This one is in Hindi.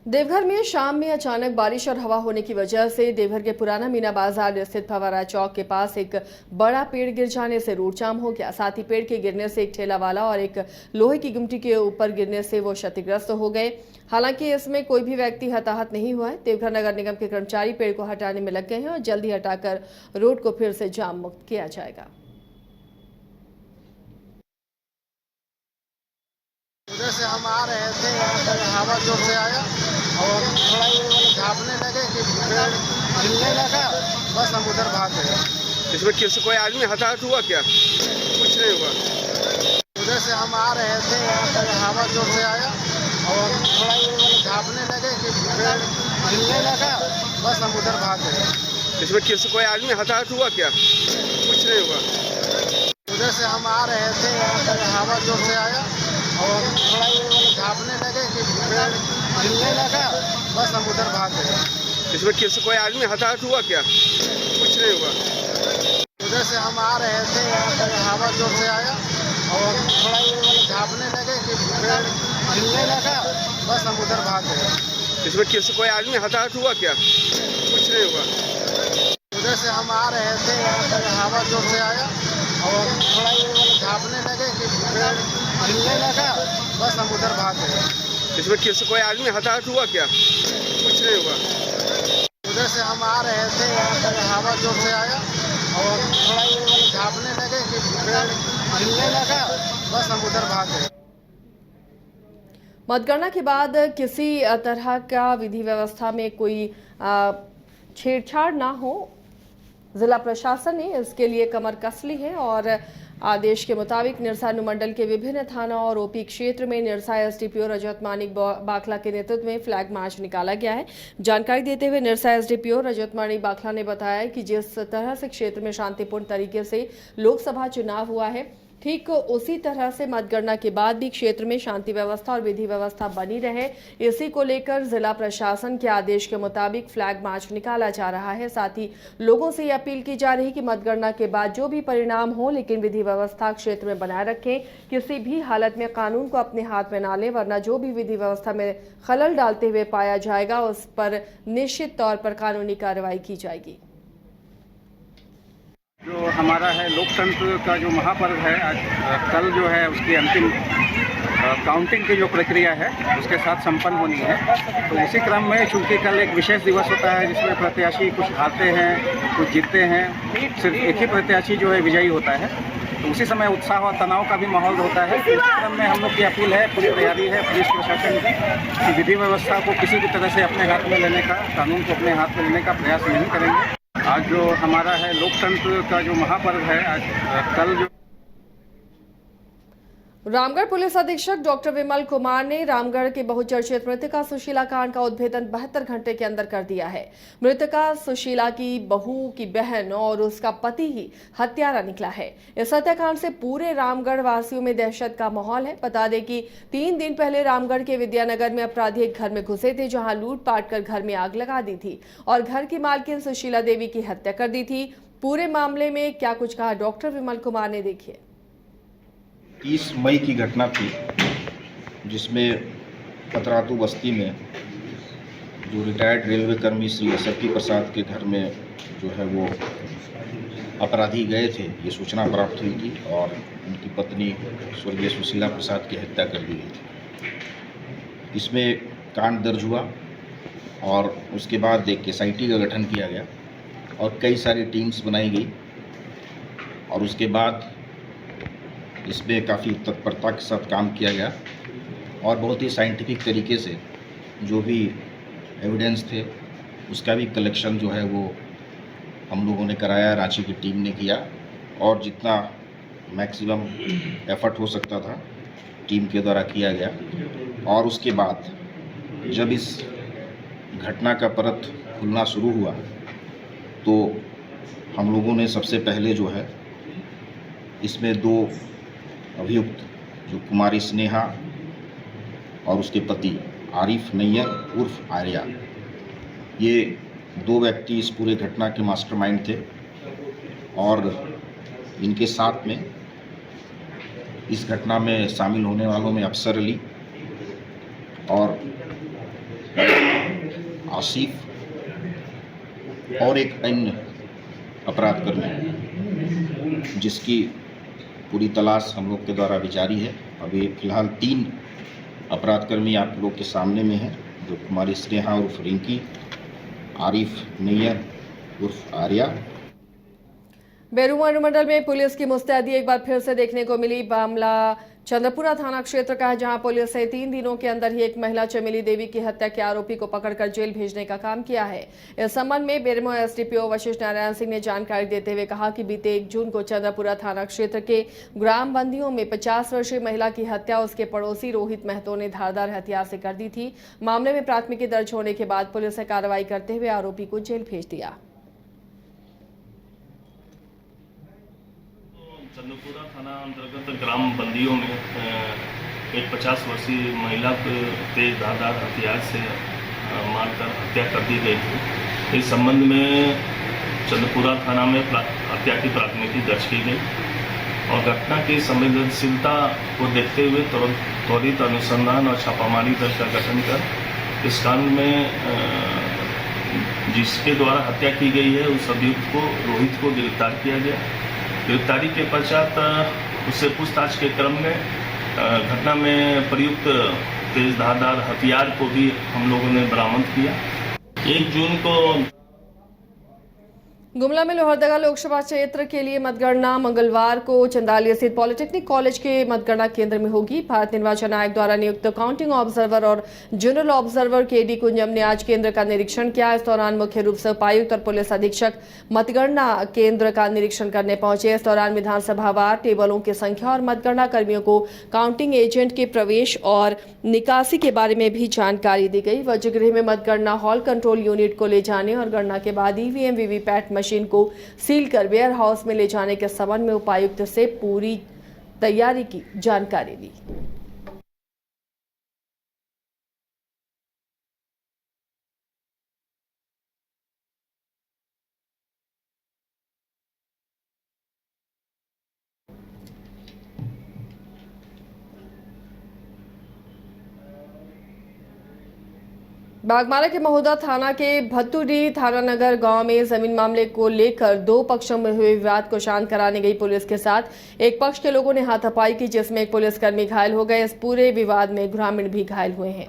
देवघर में शाम में अचानक बारिश और हवा होने की वजह से देवघर के पुराना मीना बाजार स्थित फवारा चौक के पास एक बड़ा पेड़ गिर जाने से रोड जाम हो गया। साथ ही पेड़ के गिरने से एक ठेला वाला और एक लोहे की गुमटी के ऊपर गिरने से वो क्षतिग्रस्त हो गए। हालांकि इसमें कोई भी व्यक्ति हताहत नहीं हुआ है। देवघर नगर निगम के कर्मचारी पेड़ को हटाने में लग गए हैं और जल्द ही हटाकर रोड को फिर से जाम मुक्त किया जाएगा। उधर से हम आ रहे थे, यहाँ पर हवा जोर से आया और थोड़ा ये झाँपने लगे कि पेड़ हिलने लगा, बस हम उधर भाग गए। इसमें किसी कोई आदमी हताहत हुआ क्या? कुछ नहीं हुआ। उधर से हम आ रहे थे, यहाँ पर हवा जोर से आया और थोड़ा ये झाँपने लगे कि पेड़ हिलने लगा, बस हम उधर भाग गए। इसमें किसी कोई आदमी हताहत हुआ क्या? कुछ नहीं हुआ। उधर से हम आ रहे थे, यहाँ पर हवा जोर से आया और थोड़ा ये झाँपने लगे कि पेड़ हिलने लगा, बस हम उधर भाग गए। इसमें किसी कोई आदमी हताहत हुआ क्या? कुछ नहीं हुआ। उधर से हम आ रहे थे, यहाँ पर हवा जोर से आया और थोड़ा ये झाँपने लगे कि पेड़ हिलने लगा, बस हम उधर भाग गए। इसमें किसी कोई आदमी हताहत हुआ क्या? कुछ नहीं हुआ। उधर से हम आ रहे थे, यहाँ पर हवा जोर से आया और थोड़ा ये झाँपने लगे कि पेड़ हिलने लगा, बस हम उधर भाग गए। इसमें किसी कोई आदमी हताहत हुआ क्या? कुछ नहीं हुआ। उधर से हम आ रहे थे, यहाँ पर हवा जोर से आया और थोड़ा ये झाँपने लगे कि पेड़ हिलने लगा, बस हम उधर भाग गए। मतगणना के बाद किसी तरह का विधि व्यवस्था में कोई छेड़छाड़ ना हो, जिला प्रशासन ने इसके लिए कमर कस ली है और आदेश के मुताबिक निरसा अनुमंडल के विभिन्न थाना और ओपी क्षेत्र में निरसा एसडीपीओ रजत मानिक बाखला के नेतृत्व में फ्लैग मार्च निकाला गया है। जानकारी देते हुए निरसा एसडीपीओ रजत मानिक बाखला ने बताया कि जिस तरह से क्षेत्र में शांतिपूर्ण तरीके से लोकसभा चुनाव हुआ है, ठीक उसी तरह से मतगणना के बाद भी क्षेत्र में शांति व्यवस्था और विधि व्यवस्था बनी रहे, इसी को लेकर जिला प्रशासन के आदेश के मुताबिक फ्लैग मार्च निकाला जा रहा है। साथ ही लोगों से यह अपील की जा रही है कि मतगणना के बाद जो भी परिणाम हो, लेकिन विधि व्यवस्था क्षेत्र में बनाए रखें। किसी भी हालत में कानून को अपने हाथ में ना लें, वरना जो भी विधि व्यवस्था में खलल डालते हुए पाया जाएगा उस पर निश्चित तौर पर कानूनी कार्रवाई की जाएगी। जो हमारा है लोकतंत्र का जो महापर्व है, आज कल जो है उसकी अंतिम काउंटिंग की जो प्रक्रिया है उसके साथ संपन्न होनी है। तो इसी क्रम में चूंकि कल एक विशेष दिवस होता है जिसमें प्रत्याशी कुछ हारते हैं, कुछ जीतते हैं, सिर्फ एक ही प्रत्याशी जो है विजयी होता है। तो उसी समय उत्साह और तनाव का भी माहौल होता है। इस क्रम में हम लोग की अपील है, पूरी तैयारी है पुलिस प्रशासन की कि विधि व्यवस्था को किसी भी तरह से अपने हाथ में लेने का, कानून को अपने हाथ में लेने का प्रयास नहीं करेंगे। आज जो हमारा है लोकतंत्र का जो महापर्व है, आज कल जो रामगढ़ पुलिस अधीक्षक डॉक्टर विमल कुमार ने रामगढ़ के बहुचर्चित मृतका सुशीला कांड का उद्भेदन 72 घंटे के अंदर कर दिया है। मृतका सुशीला की बहू की बहन और उसका पति ही हत्यारा निकला है। इस हत्याकांड से पूरे रामगढ़ वासियों में दहशत का माहौल है। बता दें कि 3 दिन पहले रामगढ़ के विद्यानगर में अपराधी एक घर में घुसे थे, जहां लूटपाट कर घर में आग लगा दी थी और घर की मालकिन सुशीला देवी की हत्या कर दी थी। पूरे मामले में क्या कुछ कहा डॉक्टर विमल कुमार ने, देखिए। 30 मई की घटना थी जिसमें पतरातू बस्ती में जो रिटायर्ड रेलवे कर्मी श्री असरकी प्रसाद के घर में जो है वो अपराधी गए थे, ये सूचना प्राप्त हुई थी और उनकी पत्नी स्वर्गीय सुशीला प्रसाद की हत्या कर दी गई थी। इसमें कांड दर्ज हुआ और उसके बाद एक SIT का गठन किया गया और कई सारी टीम्स बनाई गई और उसके बाद इसमें काफ़ी तत्परता के साथ काम किया गया और बहुत ही साइंटिफिक तरीके से जो भी एविडेंस थे उसका भी कलेक्शन जो है वो हम लोगों ने कराया, रांची की टीम ने किया और जितना मैक्सिमम एफर्ट हो सकता था टीम के द्वारा किया गया। और उसके बाद जब इस घटना का परत खुलना शुरू हुआ तो हम लोगों ने सबसे पहले जो है इसमें 2 अभियुक्त जो कुमारी स्नेहा और उसके पति आरिफ नैयर उर्फ आर्या, ये 2 व्यक्ति इस पूरे घटना के मास्टरमाइंड थे और इनके साथ में इस घटना में शामिल होने वालों में अफसर अली और आसिफ और एक अन्य अपराधकर्मी जिसकी पूरी तलाश हम लोग के द्वारा अभी जारी है। अभी फिलहाल 3 अपराधकर्मी आप लोग के सामने में हैं, जो कुमारी स्नेहा उर्फ रिंकी, आरिफ नैयर उर्फ आर्या। बेरुआ अनुमंडल में पुलिस की मुस्तैदी एक बार फिर से देखने को मिली। मामला चंद्रपुरा थाना क्षेत्र का है, जहां पुलिस ने 3 दिनों के अंदर ही एक महिला चमेली देवी की हत्या के आरोपी को पकड़कर जेल भेजने का काम किया है। इस संबंध में बेरमो एसडीपीओ वशिष्ठ नारायण सिंह ने जानकारी देते हुए कहा कि बीते 1 जून को चंद्रपुरा थाना क्षेत्र के ग्राम बंदियों में 50 वर्षीय महिला की हत्या उसके पड़ोसी रोहित महतो ने धारदार हथियार से कर दी थी। मामले में प्राथमिकी दर्ज होने के बाद पुलिस ने कार्रवाई करते हुए आरोपी को जेल भेज दिया। चंद्रपुरा थाना अंतर्गत ग्राम बंदियों में एक 50 वर्षीय महिला को तेज धारदार हथियार से मारकर हत्या कर दी गई थी। इस संबंध में चंद्रपुरा थाना में हत्या की प्राथमिकी दर्ज की गई और घटना की संवेदनशीलता को देखते हुए त्वरित अनुसंधान और छापामारी दल का गठन कर इस कांड में जिसके द्वारा हत्या की गई है उस अभियुक्त को रोहित को गिरफ्तार किया गया। गिरफ्तारी के पश्चात उससे पूछताछ के क्रम में घटना में प्रयुक्त तेज धारदार हथियार को भी हम लोगों ने बरामद किया। 1 जून को गुमला में लोहरदगा लोकसभा क्षेत्र के लिए मतगणना मंगलवार को चंदालिया स्थित पॉलिटेक्निक कॉलेज के मतगणना केंद्र में होगी। भारत निर्वाचन आयोग द्वारा नियुक्त काउंटिंग ऑब्जर्वर और जनरल ऑब्जर्वर केडी कुंजम ने आज केंद्र का निरीक्षण किया। इस दौरान मुख्य रूप से उपायुक्त और पुलिस अधीक्षक मतगणना केंद्र का निरीक्षण करने पहुंचे। इस दौरान विधानसभावार टेबलों की संख्या और मतगणना कर्मियों को काउंटिंग एजेंट के प्रवेश और निकासी के बारे में भी जानकारी दी गई। वजगृह में मतगणना हॉल कंट्रोल यूनिट को ले जाने और गणना के बाद ईवीएम वीवीपैट मशीन को सील कर वेयर हाउस में ले जाने के संबंध में उपायुक्त से पूरी तैयारी की जानकारी दी। बागमारा के महुदा थाना के भत्तूडी थानानगर गांव में जमीन मामले को लेकर 2 पक्षों में हुए विवाद को शांत कराने गई पुलिस के साथ एक पक्ष के लोगों ने हाथापाई की, जिसमें एक पुलिसकर्मी घायल हो गए। इस पूरे विवाद में ग्रामीण भी घायल हुए हैं।